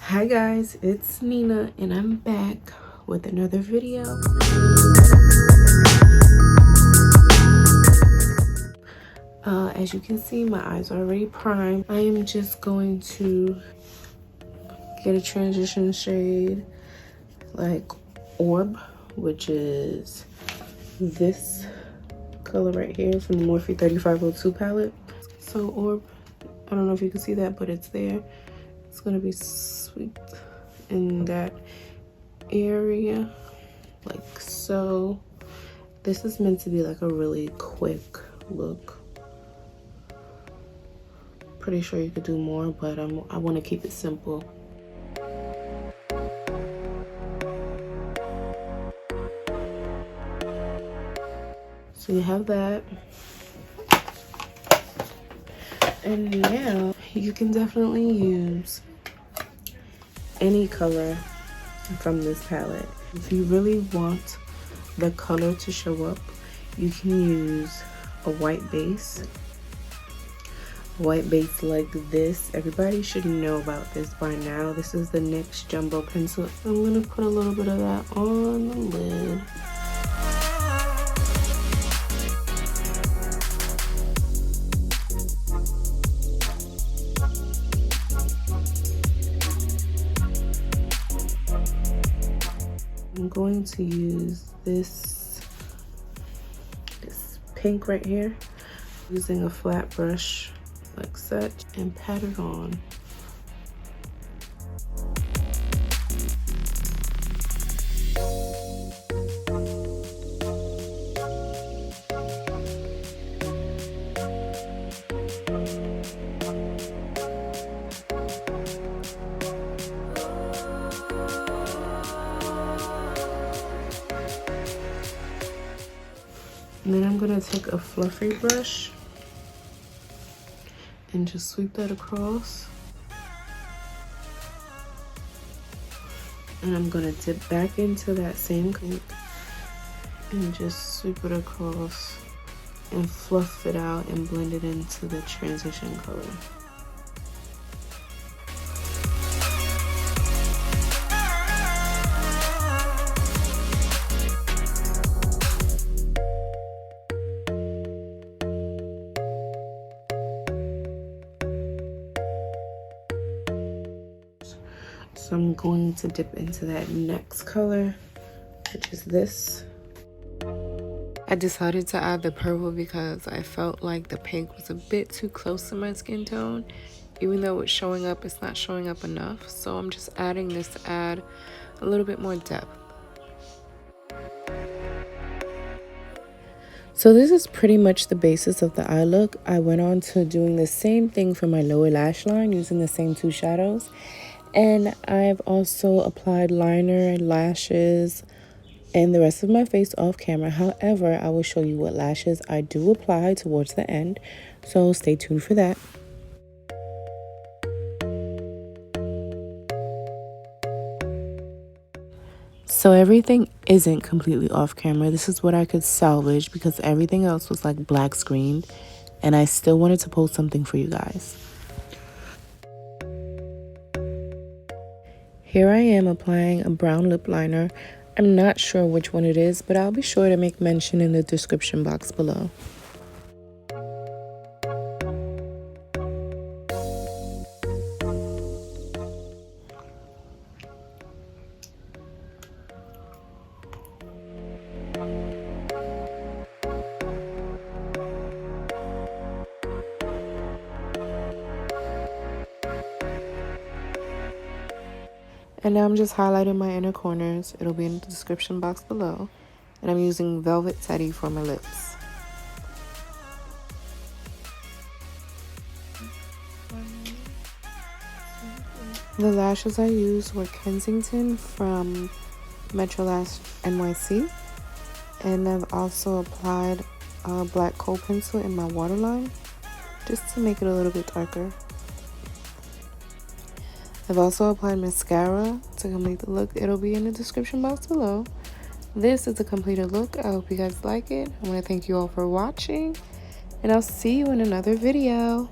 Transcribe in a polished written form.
Hi guys, it's Nina and I'm back with another video. As you can see, my eyes are already primed. I am just going to get a transition shade like Orb, which is this color right here from the Morphe 3502 palette. So Orb, I don't know if you can see that, but it's there. It's gonna be sweet in that area, like so. This is meant to be like a really quick look. Pretty sure you could do more, but I want to keep it simple. So you have that. And now you can definitely use any color from this palette. If you really want the color to show up, you can use a white base. White base like this. Everybody should know about this by now. This is the NYX Jumbo Pencil. I'm gonna put a little bit of that on the lid. I'm going to use this pink right here, using a flat brush like such, and pat it on. And then I'm gonna take a fluffy brush and just sweep that across. And I'm gonna dip back into that same pink and just sweep it across and fluff it out and blend it into the transition color. So I'm going to dip into that next color, which is this. I decided to add the purple because I felt like the pink was a bit too close to my skin tone. Even though it's showing up, it's not showing up enough. So I'm just adding this to add a little bit more depth. So this is pretty much the basis of the eye look. I went on to doing the same thing for my lower lash line using the same two shadows. And I've also applied liner, lashes, and the rest of my face off camera. However, I will show you what lashes I do apply towards the end. So stay tuned for that. So everything isn't completely off camera. This is what I could salvage because everything else was like black screened. And I still wanted to post something for you guys. Here I am applying a brown lip liner. I'm not sure which one it is, but I'll be sure to make mention in the description box below. And now I'm just highlighting my inner corners. It'll be in the description box below. And I'm using Velvet Teddy for my lips. The lashes I used were Kensington from Metro Lash NYC. And I've also applied a black kohl pencil in my waterline, just to make it a little bit darker. I've also applied mascara to complete the look. It'll be in the description box below. This is the completed look. I hope you guys like it. I want to thank you all for watching, and I'll see you in another video.